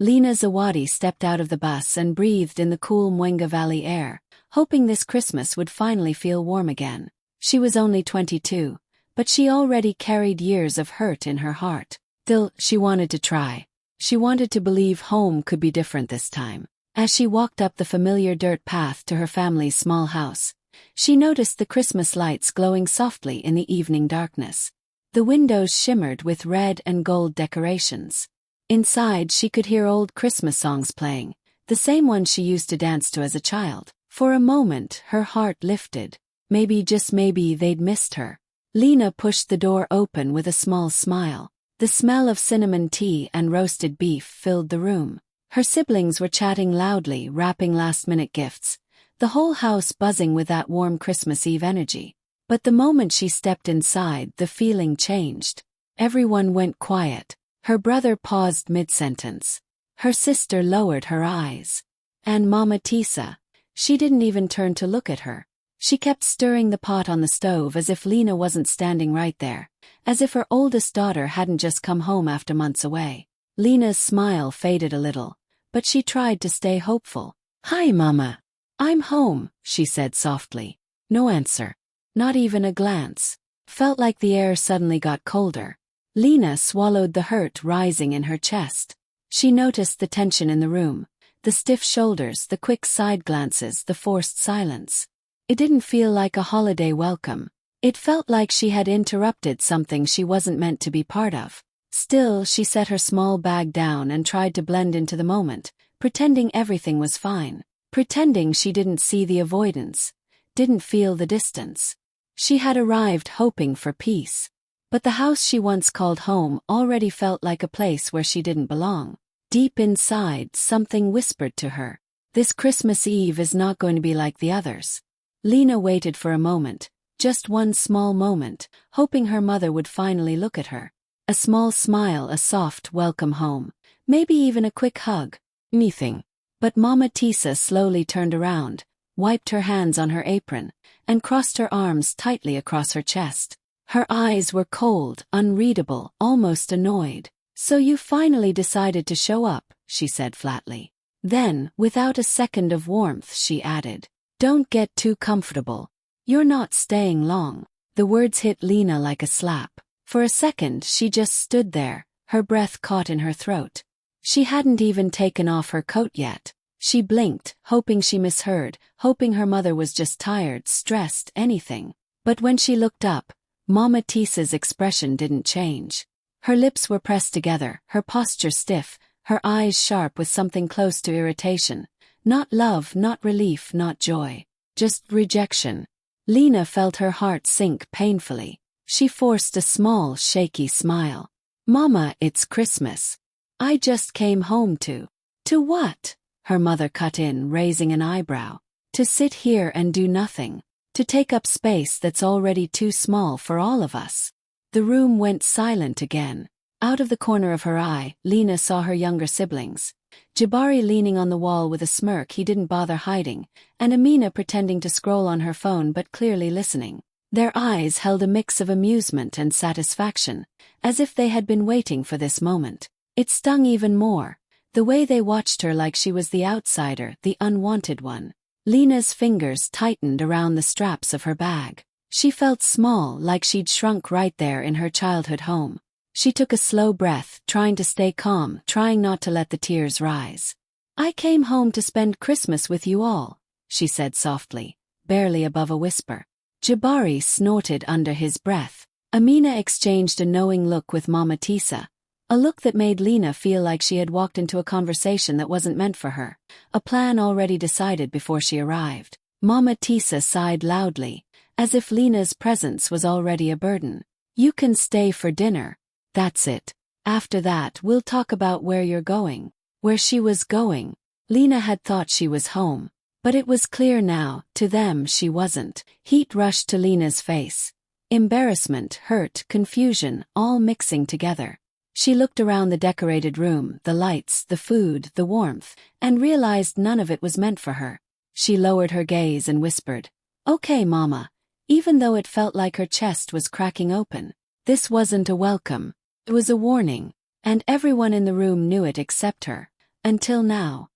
Lena Zawadi stepped out of the bus and breathed in the cool Mwenga Valley air, hoping this Christmas would finally feel warm again. She was only 22, but she already carried years of hurt in her heart. Still, she wanted to try. She wanted to believe home could be different this time. As she walked up the familiar dirt path to her family's small house, she noticed the Christmas lights glowing softly in the evening darkness. The windows shimmered with red and gold decorations. Inside, she could hear old Christmas songs playing, the same ones she used to dance to as a child. For a moment, her heart lifted. Maybe, just maybe, they'd missed her. Lena pushed the door open with a small smile. The smell of cinnamon tea and roasted beef filled the room. Her siblings were chatting loudly, wrapping last-minute gifts, the whole house buzzing with that warm Christmas Eve energy. But the moment she stepped inside, the feeling changed. Everyone went quiet. Her brother paused mid-sentence. Her sister lowered her eyes. And Mama Tisa, she didn't even turn to look at her. She kept stirring the pot on the stove as if Lena wasn't standing right there, as if her oldest daughter hadn't just come home after months away. Lena's smile faded a little, but she tried to stay hopeful. "Hi, Mama. I'm home," she said softly. No answer. Not even a glance. Felt like the air suddenly got colder. Lena swallowed the hurt rising in her chest. She noticed the tension in the room, the stiff shoulders, the quick side glances, the forced silence. It didn't feel like a holiday welcome. It felt like she had interrupted something she wasn't meant to be part of. Still, she set her small bag down and tried to blend into the moment, pretending everything was fine. Pretending she didn't see the avoidance, didn't feel the distance. She had arrived hoping for peace. But the house she once called home already felt like a place where she didn't belong. Deep inside, something whispered to her. This Christmas Eve is not going to be like the others. Lena waited for a moment, just one small moment, hoping her mother would finally look at her. A small smile, a soft welcome home, maybe even a quick hug. Anything. But Mama Tisa slowly turned around, wiped her hands on her apron, and crossed her arms tightly across her chest. Her eyes were cold, unreadable, almost annoyed. "So you finally decided to show up," she said flatly. Then, without a second of warmth, she added, "Don't get too comfortable. You're not staying long." The words hit Lena like a slap. For a second, she just stood there, her breath caught in her throat. She hadn't even taken off her coat yet. She blinked, hoping she misheard, hoping her mother was just tired, stressed, anything. But when she looked up, Mama Tisa's expression didn't change. Her lips were pressed together, her posture stiff, her eyes sharp with something close to irritation. Not love, not relief, not joy. Just rejection. Lena felt her heart sink painfully. She forced a small, shaky smile. "Mama, it's Christmas. I just came home to..." "To what?" her mother cut in, raising an eyebrow. "To sit here and do nothing. To take up space that's already too small for all of us." The room went silent again. Out of the corner of her eye, Lena saw her younger siblings. Jabari leaning on the wall with a smirk he didn't bother hiding, and Amina pretending to scroll on her phone but clearly listening. Their eyes held a mix of amusement and satisfaction, as if they had been waiting for this moment. It stung even more, the way they watched her like she was the outsider, the unwanted one. Lena's fingers tightened around the straps of her bag. She felt small, like she'd shrunk right there in her childhood home. She took a slow breath, trying to stay calm, trying not to let the tears rise. "I came home to spend Christmas with you all," she said softly, barely above a whisper. Jabari snorted under his breath. Amina exchanged a knowing look with Mama Tisa, a look that made Lena feel like she had walked into a conversation that wasn't meant for her, a plan already decided before she arrived. Mama Tisa sighed loudly, as if Lena's presence was already a burden. "You can stay for dinner. That's it. After that, we'll talk about where you're going." Where she was going. Lena had thought she was home. But it was clear now, to them she wasn't. Heat rushed to Lena's face. Embarrassment, hurt, confusion, all mixing together. She looked around the decorated room, the lights, the food, the warmth, and realized none of it was meant for her. She lowered her gaze and whispered, "Okay, Mama," even though it felt like her chest was cracking open. This wasn't a welcome. It was a warning, and everyone in the room knew it except her. Until now.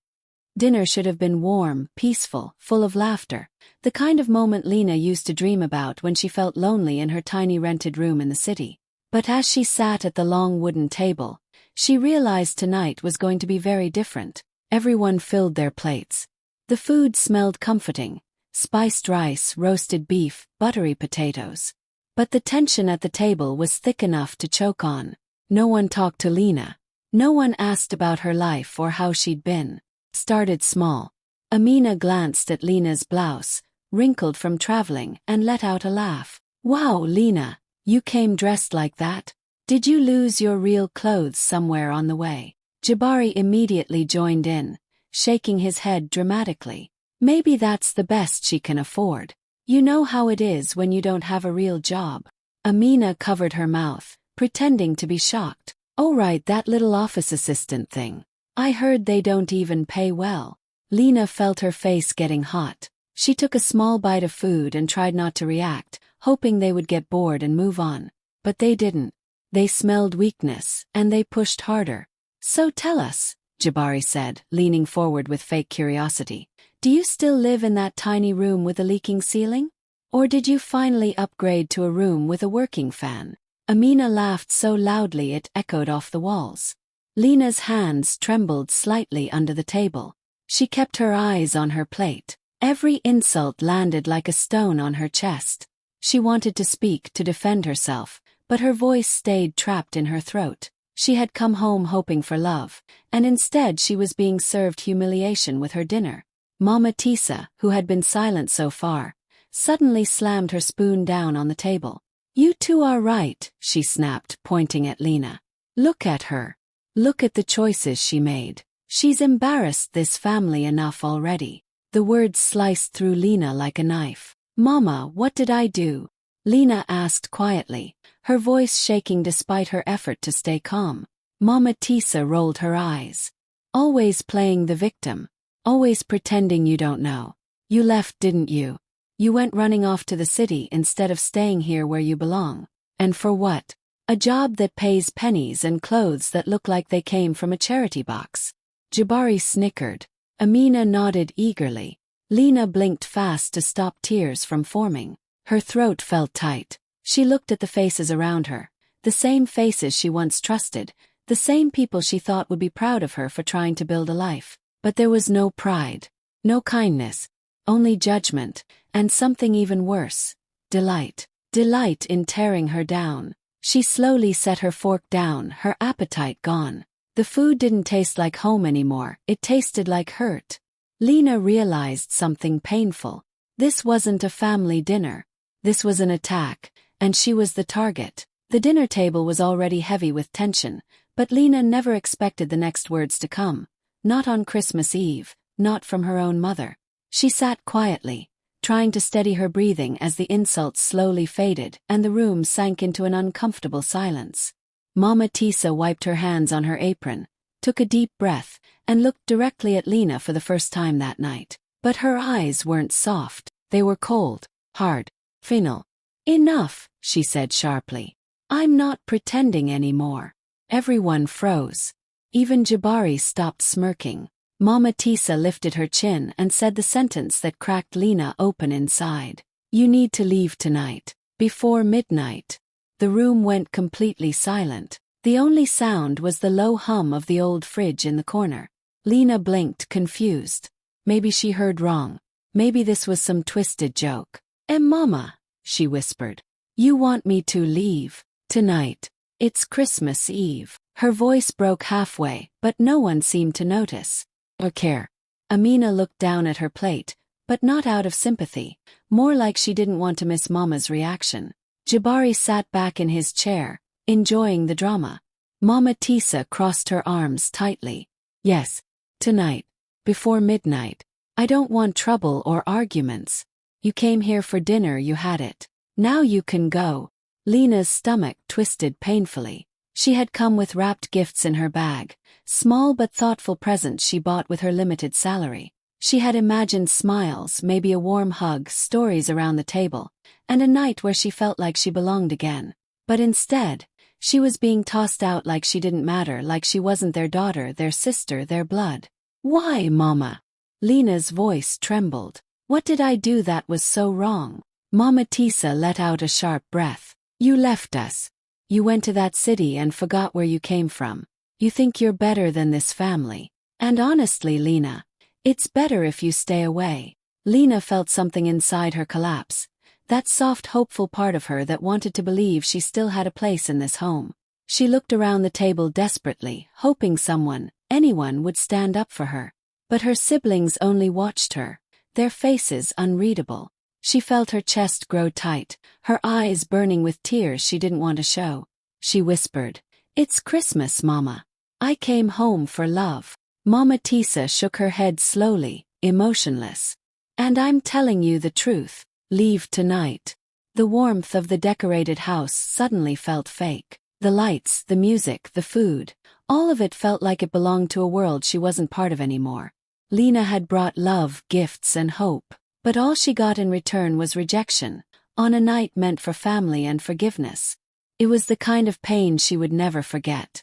Dinner should have been warm, peaceful, full of laughter, the kind of moment Lena used to dream about when she felt lonely in her tiny rented room in the city. But as she sat at the long wooden table, she realized tonight was going to be very different. Everyone filled their plates. The food smelled comforting: spiced rice, roasted beef, buttery potatoes. But the tension at the table was thick enough to choke on. No one talked to Lena. No one asked about her life or how she'd been. Started small. Amina glanced at Lena's blouse, wrinkled from traveling, and let out a laugh. "Wow, Lena, you came dressed like that? Did you lose your real clothes somewhere on the way?" Jabari immediately joined in, shaking his head dramatically. "Maybe that's the best she can afford. You know how it is when you don't have a real job." Amina covered her mouth, pretending to be shocked. "Oh right, that little office assistant thing. I heard they don't even pay well." Lena felt her face getting hot. She took a small bite of food and tried not to react, hoping they would get bored and move on. But they didn't. They smelled weakness, and they pushed harder. "So tell us," Jabari said, leaning forward with fake curiosity. "Do you still live in that tiny room with a leaking ceiling? Or did you finally upgrade to a room with a working fan?" Amina laughed so loudly it echoed off the walls. Lena's hands trembled slightly under the table. She kept her eyes on her plate. Every insult landed like a stone on her chest. She wanted to speak to defend herself, but her voice stayed trapped in her throat. She had come home hoping for love, and instead she was being served humiliation with her dinner. Mama Tisa, who had been silent so far, suddenly slammed her spoon down on the table. "You two are right," she snapped, pointing at Lena. "Look at her. Look at the choices she made. She's embarrassed this family enough already." The words sliced through Lena like a knife. "Mama, what did I do?" Lena asked quietly, her voice shaking despite her effort to stay calm. Mama Tisa rolled her eyes. "Always playing the victim. Always pretending you don't know. You left, didn't you? You went running off to the city instead of staying here where you belong. And for what? A job that pays pennies and clothes that look like they came from a charity box." Jabari snickered. Amina nodded eagerly. Lena blinked fast to stop tears from forming. Her throat felt tight. She looked at the faces around her, the same faces she once trusted, the same people she thought would be proud of her for trying to build a life. But there was no pride, no kindness, only judgment, and something even worse: delight. Delight in tearing her down. She slowly set her fork down, her appetite gone. The food didn't taste like home anymore, it tasted like hurt. Lena realized something painful. This wasn't a family dinner. This was an attack, and she was the target. The dinner table was already heavy with tension, but Lena never expected the next words to come. Not on Christmas Eve, not from her own mother. She sat quietly, trying to steady her breathing as the insults slowly faded and the room sank into an uncomfortable silence. Mama Tisa wiped her hands on her apron, took a deep breath, and looked directly at Lena for the first time that night. But her eyes weren't soft, they were cold, hard, final. "Enough," she said sharply. "I'm not pretending anymore." Everyone froze. Even Jabari stopped smirking. Mama Tisa lifted her chin and said the sentence that cracked Lena open inside. "You need to leave tonight, before midnight." The room went completely silent. The only sound was the low hum of the old fridge in the corner. Lena blinked, confused. Maybe she heard wrong. Maybe this was some twisted joke. Mama," she whispered, "you want me to leave tonight? It's Christmas Eve." Her voice broke halfway, but no one seemed to notice or care. Amina looked down at her plate, but not out of sympathy, more like she didn't want to miss Mama's reaction. Jabari sat back in his chair, enjoying the drama. Mama Tisa crossed her arms tightly. "Yes, tonight, before midnight. I don't want trouble or arguments. You came here for dinner, you had it. Now you can go." Lena's stomach twisted painfully. She had come with wrapped gifts in her bag, small but thoughtful presents she bought with her limited salary. She had imagined smiles, maybe a warm hug, stories around the table, and a night where she felt like she belonged again. But instead, She was being tossed out like she didn't matter, like she wasn't their daughter, their sister, their blood. "Why, Mama?" Lena's voice trembled. "What did I do that was so wrong?" Mama Tisa let out a sharp breath. "You left us. You went to that city and forgot where you came from. You think you're better than this family. And honestly, Lena, it's better if you stay away." Lena felt something inside her collapse. That soft, hopeful part of her that wanted to believe she still had a place in this home. She looked around the table desperately, hoping someone, anyone, would stand up for her. But her siblings only watched her, their faces unreadable. She felt her chest grow tight, her eyes burning with tears she didn't want to show. She whispered, "It's Christmas, Mama. I came home for love." Mama Tisa shook her head slowly, emotionless. "And I'm telling you the truth. Leave tonight." The warmth of the decorated house suddenly felt fake. The lights, the music, the food, all of it felt like it belonged to a world she wasn't part of anymore. Lena had brought love, gifts, and hope, but all she got in return was rejection, on a night meant for family and forgiveness. It was the kind of pain she would never forget.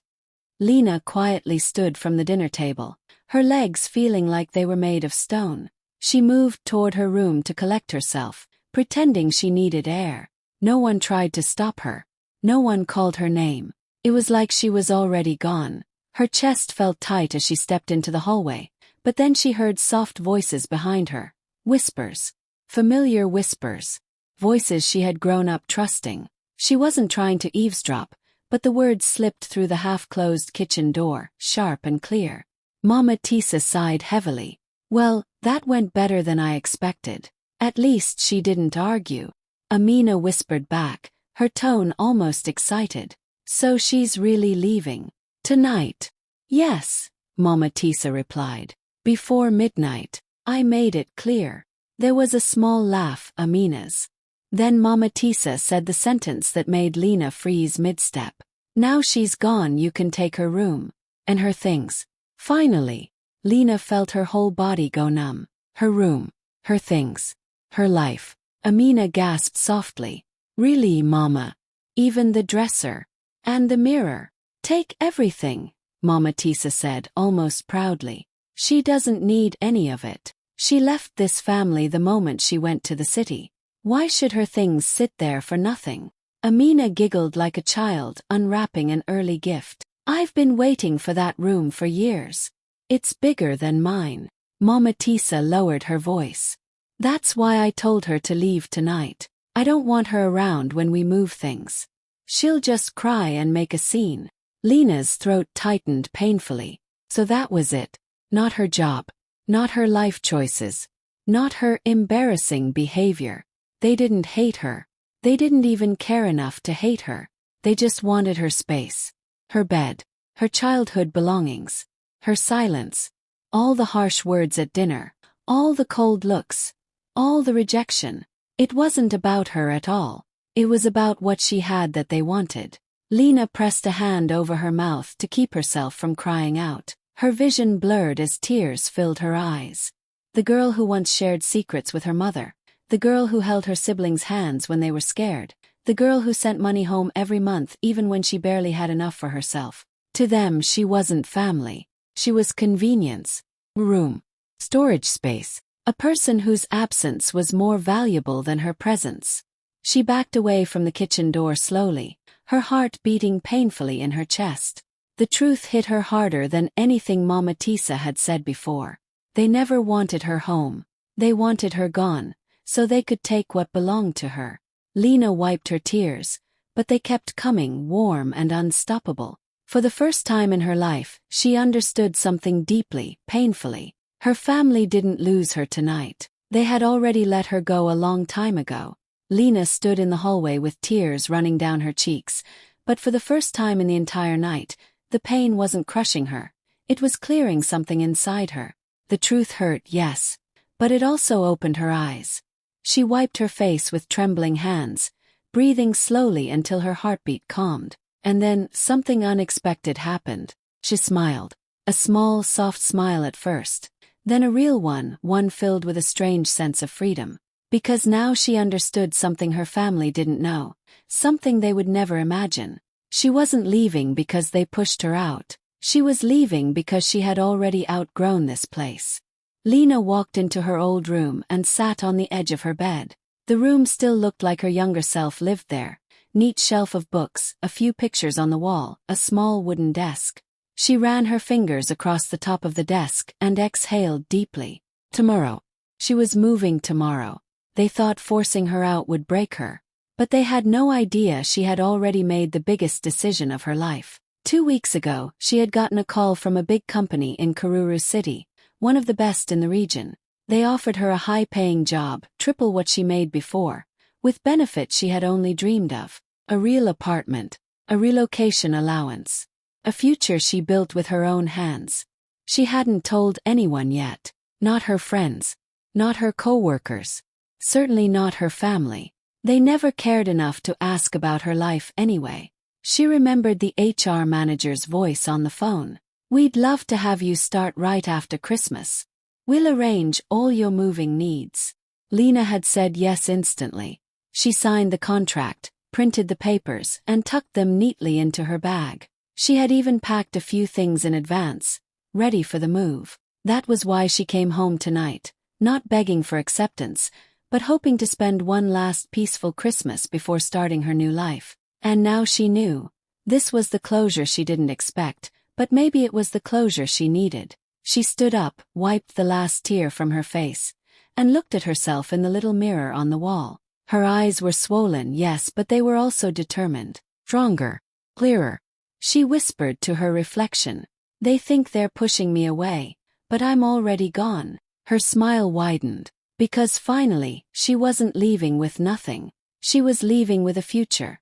Lena quietly stood from the dinner table, her legs feeling like they were made of stone. She moved toward her room to collect herself, pretending she needed air. No one tried to stop her. No one called her name. It was like she was already gone. Her chest felt tight as she stepped into the hallway, but then she heard soft voices behind her. Whispers. Familiar whispers. Voices she had grown up trusting. She wasn't trying to eavesdrop, but the words slipped through the half-closed kitchen door, sharp and clear. Mama Tisa sighed heavily. "Well, that went better than I expected. At least she didn't argue." Amina whispered back, her tone almost excited. "So she's really leaving? Tonight?" "Yes," Mama Tisa replied. "Before midnight. I made it clear." There was a small laugh, Amina's. Then Mama Tisa said the sentence that made Lena freeze mid-step. "Now she's gone, you can take her room. And her things." Finally, Lena felt her whole body go numb. Her room, her things, her life. Amina gasped softly. "Really, Mama? Even the dresser? And the mirror?" "Take everything," Mama Tisa said, almost proudly. "She doesn't need any of it. She left this family the moment she went to the city. Why should her things sit there for nothing?" Amina giggled like a child unwrapping an early gift. "I've been waiting for that room for years. It's bigger than mine." Mama Tisa lowered her voice. "That's why I told her to leave tonight. I don't want her around when we move things. She'll just cry and make a scene." Lena's throat tightened painfully. So that was it. Not her job. Not her life choices. Not her embarrassing behavior. They didn't hate her. They didn't even care enough to hate her. They just wanted her space. Her bed. Her childhood belongings. Her silence. All the harsh words at dinner. All the cold looks. All the rejection. It wasn't about her at all. It was about what she had that they wanted. Lena pressed a hand over her mouth to keep herself from crying out. Her vision blurred as tears filled her eyes. The girl who once shared secrets with her mother. The girl who held her siblings' hands when they were scared. The girl who sent money home every month even when she barely had enough for herself. To them, she wasn't family. She was convenience. Room. Storage space. A person whose absence was more valuable than her presence. She backed away from the kitchen door slowly, her heart beating painfully in her chest. The truth hit her harder than anything Mama Tisa had said before. They never wanted her home. They wanted her gone, so they could take what belonged to her. Lena wiped her tears, but they kept coming, warm and unstoppable. For the first time in her life, she understood something deeply, painfully. Her family didn't lose her tonight. They had already let her go a long time ago. Lena stood in the hallway with tears running down her cheeks, but for the first time in the entire night, the pain wasn't crushing her. It was clearing something inside her. The truth hurt, yes, but it also opened her eyes. She wiped her face with trembling hands, breathing slowly until her heartbeat calmed. And then, something unexpected happened. She smiled. A small, soft smile at first. Then a real one, one filled with a strange sense of freedom. Because now she understood something her family didn't know. Something they would never imagine. She wasn't leaving because they pushed her out. She was leaving because she had already outgrown this place. Lena walked into her old room and sat on the edge of her bed. The room still looked like her younger self lived there. Neat shelf of books, a few pictures on the wall, a small wooden desk. She ran her fingers across the top of the desk and exhaled deeply. Tomorrow. She was moving tomorrow. They thought forcing her out would break her. But they had no idea she had already made the biggest decision of her life. 2 weeks ago, she had gotten a call from a big company in Kururu City, one of the best in the region. They offered her a high-paying job, triple what she made before, with benefits she had only dreamed of. A real apartment, a relocation allowance, a future she built with her own hands. She hadn't told anyone yet, not her friends, not her co-workers, certainly not her family. They never cared enough to ask about her life anyway. She remembered the HR manager's voice on the phone. "We'd love to have you start right after Christmas. We'll arrange all your moving needs." Lena had said yes instantly. She signed the contract, printed the papers, and tucked them neatly into her bag. She had even packed a few things in advance, ready for the move. That was why she came home tonight, not begging for acceptance, but hoping to spend one last peaceful Christmas before starting her new life. And now she knew. This was the closure she didn't expect, but maybe it was the closure she needed. She stood up, wiped the last tear from her face, and looked at herself in the little mirror on the wall. Her eyes were swollen, yes, but they were also determined. Stronger. Clearer. She whispered to her reflection. "They think they're pushing me away, but I'm already gone." Her smile widened. Because finally, she wasn't leaving with nothing. She was leaving with a future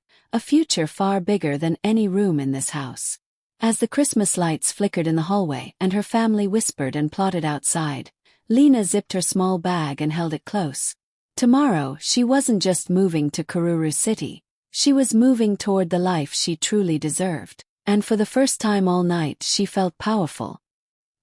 far bigger than any room in this house. As the Christmas lights flickered in the hallway and her family whispered and plotted outside, Lena zipped her small bag and held it close. Tomorrow, she wasn't just moving to Kururu City. She was moving toward the life she truly deserved. And for the first time all night, she felt powerful.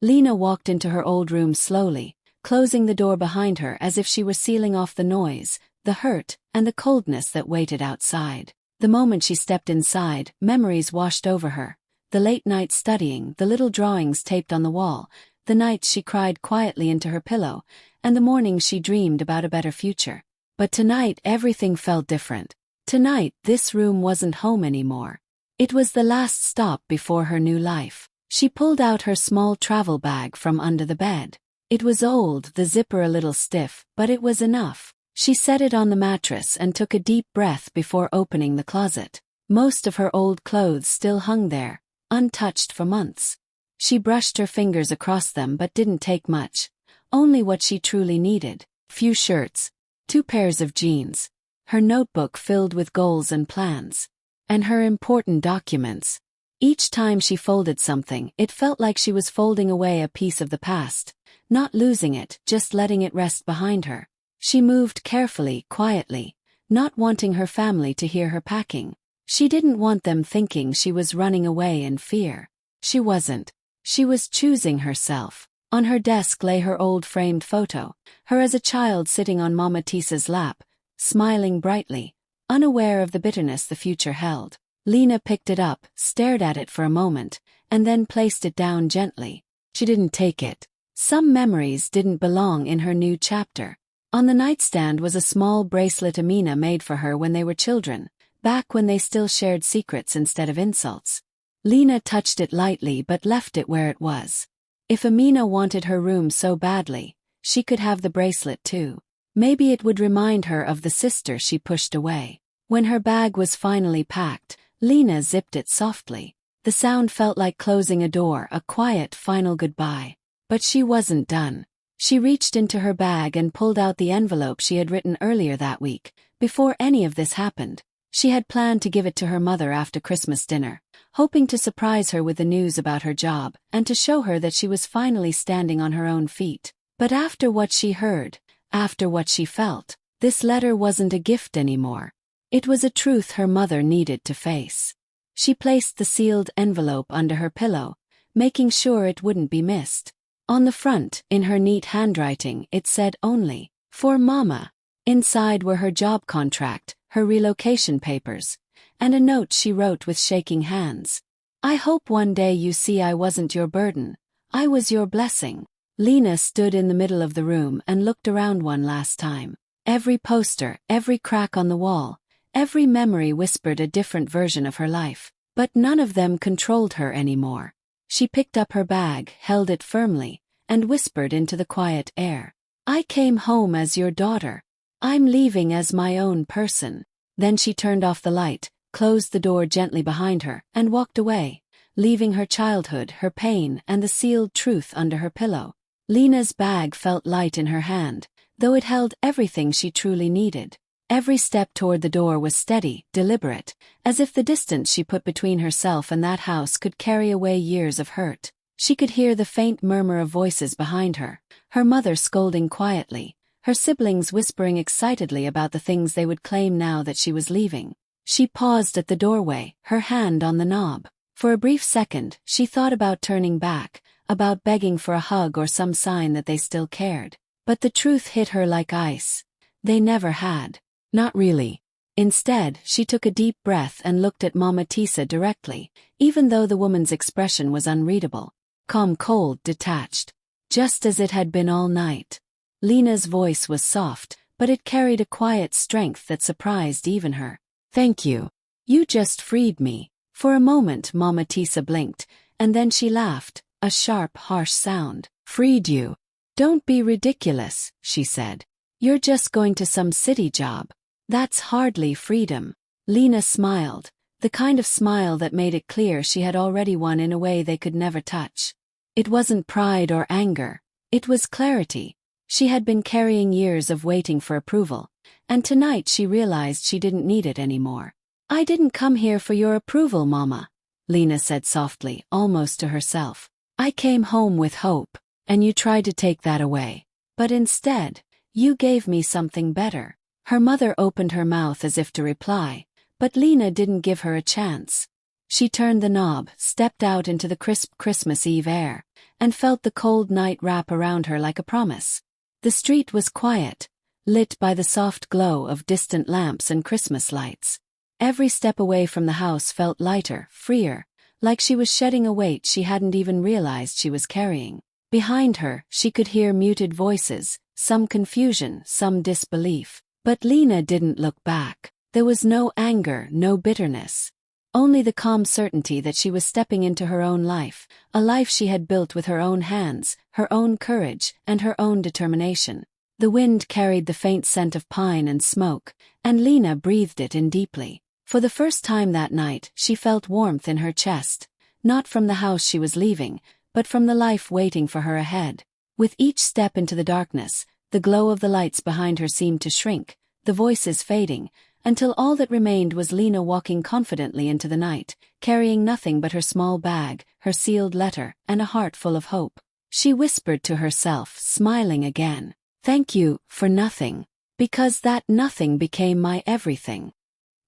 Lena walked into her old room slowly, closing the door behind her as if she were sealing off the noise, the hurt, and the coldness that waited outside. The moment she stepped inside, memories washed over her. The late night studying, the little drawings taped on the wall, the nights she cried quietly into her pillow, and the mornings she dreamed about a better future. But tonight everything felt different. Tonight this room wasn't home anymore. It was the last stop before her new life. She pulled out her small travel bag from under the bed. It was old, the zipper a little stiff, but it was enough. She set it on the mattress and took a deep breath before opening the closet. Most of her old clothes still hung there, untouched for months. She brushed her fingers across them but didn't take much. Only what she truly needed. Few shirts, 2 pairs of jeans, her notebook filled with goals and plans, and her important documents. Each time she folded something, it felt like she was folding away a piece of the past. Not losing it, just letting it rest behind her. She moved carefully, quietly, not wanting her family to hear her packing. She didn't want them thinking she was running away in fear. She wasn't. She was choosing herself. On her desk lay her old framed photo, her as a child sitting on Mama Tisa's lap, smiling brightly, unaware of the bitterness the future held. Lena picked it up, stared at it for a moment, and then placed it down gently. She didn't take it. Some memories didn't belong in her new chapter. On the nightstand was a small bracelet Amina made for her when they were children, back when they still shared secrets instead of insults. Lena touched it lightly but left it where it was. If Amina wanted her room so badly, she could have the bracelet too. Maybe it would remind her of the sister she pushed away. When her bag was finally packed, Lena zipped it softly. The sound felt like closing a door, a quiet final goodbye. But she wasn't done. She reached into her bag and pulled out the envelope she had written earlier that week. Before any of this happened, she had planned to give it to her mother after Christmas dinner, hoping to surprise her with the news about her job and to show her that she was finally standing on her own feet. But after what she heard, after what she felt, this letter wasn't a gift anymore. It was a truth her mother needed to face. She placed the sealed envelope under her pillow, making sure it wouldn't be missed. On the front, in her neat handwriting, it said only, "For Mama." Inside were her job contract, her relocation papers, and a note she wrote with shaking hands. "I hope one day you see I wasn't your burden. I was your blessing." Lena stood in the middle of the room and looked around one last time. Every poster, every crack on the wall, every memory whispered a different version of her life, but none of them controlled her anymore. She picked up her bag, held it firmly, and whispered into the quiet air, "I came home as your daughter. I'm leaving as my own person." Then she turned off the light, closed the door gently behind her, and walked away, leaving her childhood, her pain, and the sealed truth under her pillow. Lena's bag felt light in her hand, though it held everything she truly needed. Every step toward the door was steady, deliberate, as if the distance she put between herself and that house could carry away years of hurt. She could hear the faint murmur of voices behind her, her mother scolding quietly, her siblings whispering excitedly about the things they would claim now that she was leaving. She paused at the doorway, her hand on the knob. For a brief second, she thought about turning back, about begging for a hug or some sign that they still cared. But the truth hit her like ice. They never had. Not really. Instead, she took a deep breath and looked at Mama Tisa directly, even though the woman's expression was unreadable. Calm, cold, detached. Just as it had been all night. Lena's voice was soft, but it carried a quiet strength that surprised even her. "Thank you. You just freed me." For a moment Mama Tisa blinked, and then she laughed, a sharp, harsh sound. "Freed you? Don't be ridiculous," she said. "You're just going to some city job. That's hardly freedom." Lena smiled, the kind of smile that made it clear she had already won in a way they could never touch. It wasn't pride or anger. It was clarity. She had been carrying years of waiting for approval, and tonight she realized she didn't need it anymore. "I didn't come here for your approval, Mama," Lena said softly, almost to herself. "I came home with hope, and you tried to take that away. But instead, you gave me something better." Her mother opened her mouth as if to reply, but Lena didn't give her a chance. She turned the knob, stepped out into the crisp Christmas Eve air, and felt the cold night wrap around her like a promise. The street was quiet, lit by the soft glow of distant lamps and Christmas lights. Every step away from the house felt lighter, freer, like she was shedding a weight she hadn't even realized she was carrying. Behind her, she could hear muted voices, some confusion, some disbelief. But Lena didn't look back. There was no anger, no bitterness. Only the calm certainty that she was stepping into her own life, a life she had built with her own hands, her own courage, and her own determination. The wind carried the faint scent of pine and smoke, and Lena breathed it in deeply. For the first time that night, she felt warmth in her chest, not from the house she was leaving, but from the life waiting for her ahead. With each step into the darkness, the glow of the lights behind her seemed to shrink, the voices fading, until all that remained was Lena walking confidently into the night, carrying nothing but her small bag, her sealed letter, and a heart full of hope. She whispered to herself, smiling again, "Thank you for nothing, because that nothing became my everything."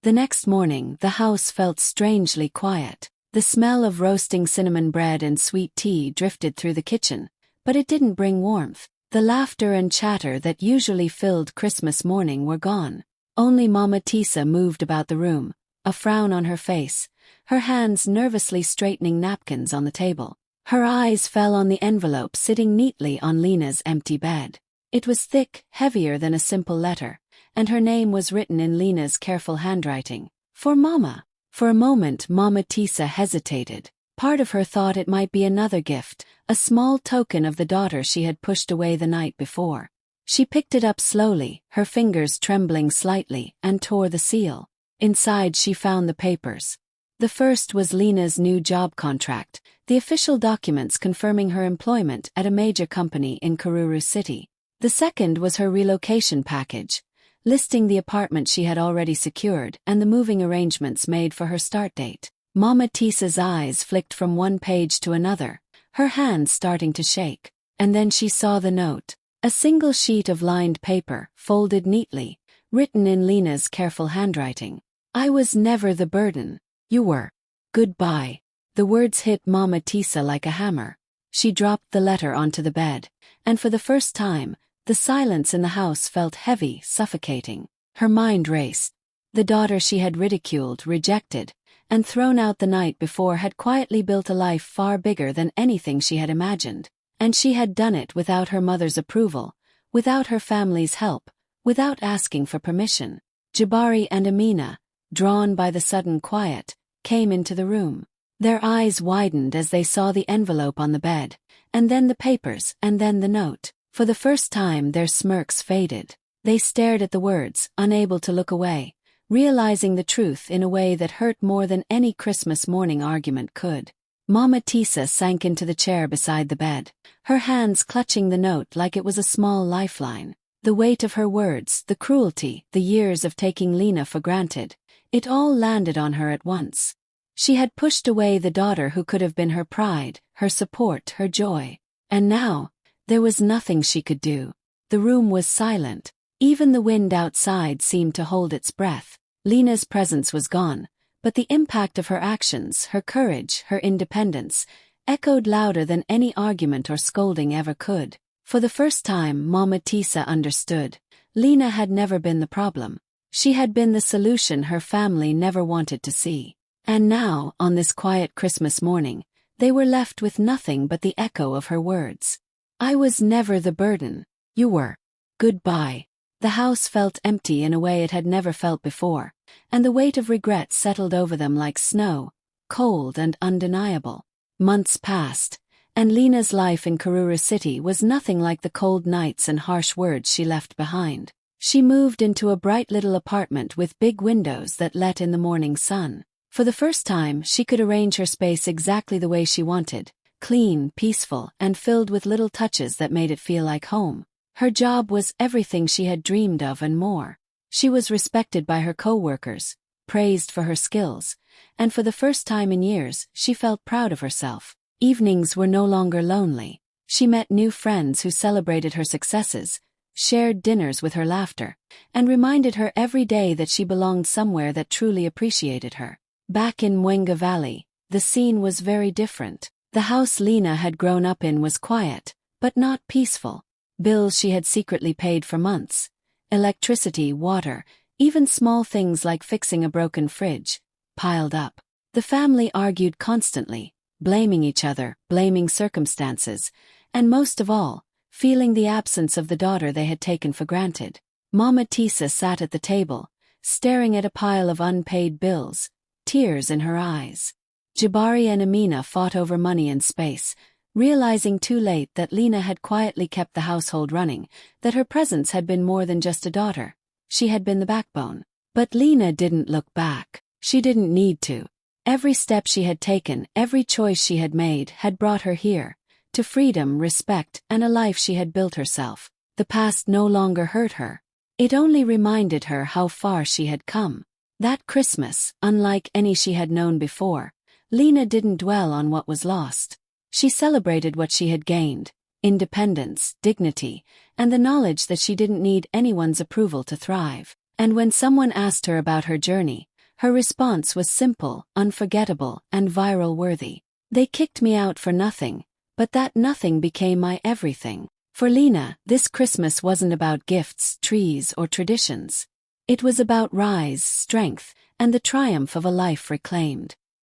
The next morning, the house felt strangely quiet. The smell of roasting cinnamon bread and sweet tea drifted through the kitchen, but it didn't bring warmth. The laughter and chatter that usually filled Christmas morning were gone. Only Mama Tisa moved about the room, a frown on her face, her hands nervously straightening napkins on the table. Her eyes fell on the envelope sitting neatly on Lena's empty bed. It was thick, heavier than a simple letter, and her name was written in Lena's careful handwriting. "For Mama." For a moment Mama Tisa hesitated. Part of her thought it might be another gift, a small token of the daughter she had pushed away the night before. She picked it up slowly, her fingers trembling slightly, and tore the seal. Inside she found the papers. The first was Lena's new job contract, the official documents confirming her employment at a major company in Karuru City. The second was her relocation package, listing the apartment she had already secured and the moving arrangements made for her start date. Mama Tisa's eyes flicked from one page to another, her hands starting to shake. And then she saw the note. A single sheet of lined paper, folded neatly, written in Lena's careful handwriting. "I was never the burden. You were. Goodbye." The words hit Mama Tisa like a hammer. She dropped the letter onto the bed, and for the first time, the silence in the house felt heavy, suffocating. Her mind raced. The daughter she had ridiculed, rejected, and thrown out the night before had quietly built a life far bigger than anything she had imagined. And she had done it without her mother's approval, without her family's help, without asking for permission. Jabari and Amina, drawn by the sudden quiet, came into the room. Their eyes widened as they saw the envelope on the bed, and then the papers, and then the note. For the first time their smirks faded. They stared at the words, unable to look away, realizing the truth in a way that hurt more than any Christmas morning argument could. Mama Tisa sank into the chair beside the bed, her hands clutching the note like it was a small lifeline. The weight of her words, the cruelty, the years of taking Lena for granted, it all landed on her at once. She had pushed away the daughter who could have been her pride, her support, her joy. And now, there was nothing she could do. The room was silent. Even the wind outside seemed to hold its breath. Lena's presence was gone, but the impact of her actions, her courage, her independence, echoed louder than any argument or scolding ever could. For the first time, Mama Tisa understood. Lena had never been the problem. She had been the solution her family never wanted to see. And now, on this quiet Christmas morning, they were left with nothing but the echo of her words. I was never the burden. You were. Goodbye. The house felt empty in a way it had never felt before, and the weight of regret settled over them like snow, cold and undeniable. Months passed, and Lena's life in Karura City was nothing like the cold nights and harsh words she left behind. She moved into a bright little apartment with big windows that let in the morning sun. For the first time, she could arrange her space exactly the way she wanted, clean, peaceful, and filled with little touches that made it feel like home. Her job was everything she had dreamed of and more. She was respected by her co-workers, praised for her skills, and for the first time in years, she felt proud of herself. Evenings were no longer lonely. She met new friends who celebrated her successes, shared dinners with her laughter, and reminded her every day that she belonged somewhere that truly appreciated her. Back in Mwenga Valley, the scene was very different. The house Lena had grown up in was quiet, but not peaceful. Bills she had secretly paid for months, electricity, water, even small things like fixing a broken fridge, piled up. The family argued constantly, blaming each other, blaming circumstances, and most of all, feeling the absence of the daughter they had taken for granted. Mama Tisa sat at the table, staring at a pile of unpaid bills, tears in her eyes. Jabari and Amina fought over money and space, realizing too late that Lena had quietly kept the household running, that her presence had been more than just a daughter. She had been the backbone. But Lena didn't look back. She didn't need to. Every step she had taken, every choice she had made, had brought her here, to freedom, respect, and a life she had built herself. The past no longer hurt her. It only reminded her how far she had come. That Christmas, unlike any she had known before, Lena didn't dwell on what was lost. She celebrated what she had gained: independence, dignity, and the knowledge that she didn't need anyone's approval to thrive. And when someone asked her about her journey, her response was simple, unforgettable, and viral-worthy. They kicked me out for nothing, but that nothing became my everything. For Lena, this Christmas wasn't about gifts, trees, or traditions. It was about rise, strength, and the triumph of a life reclaimed.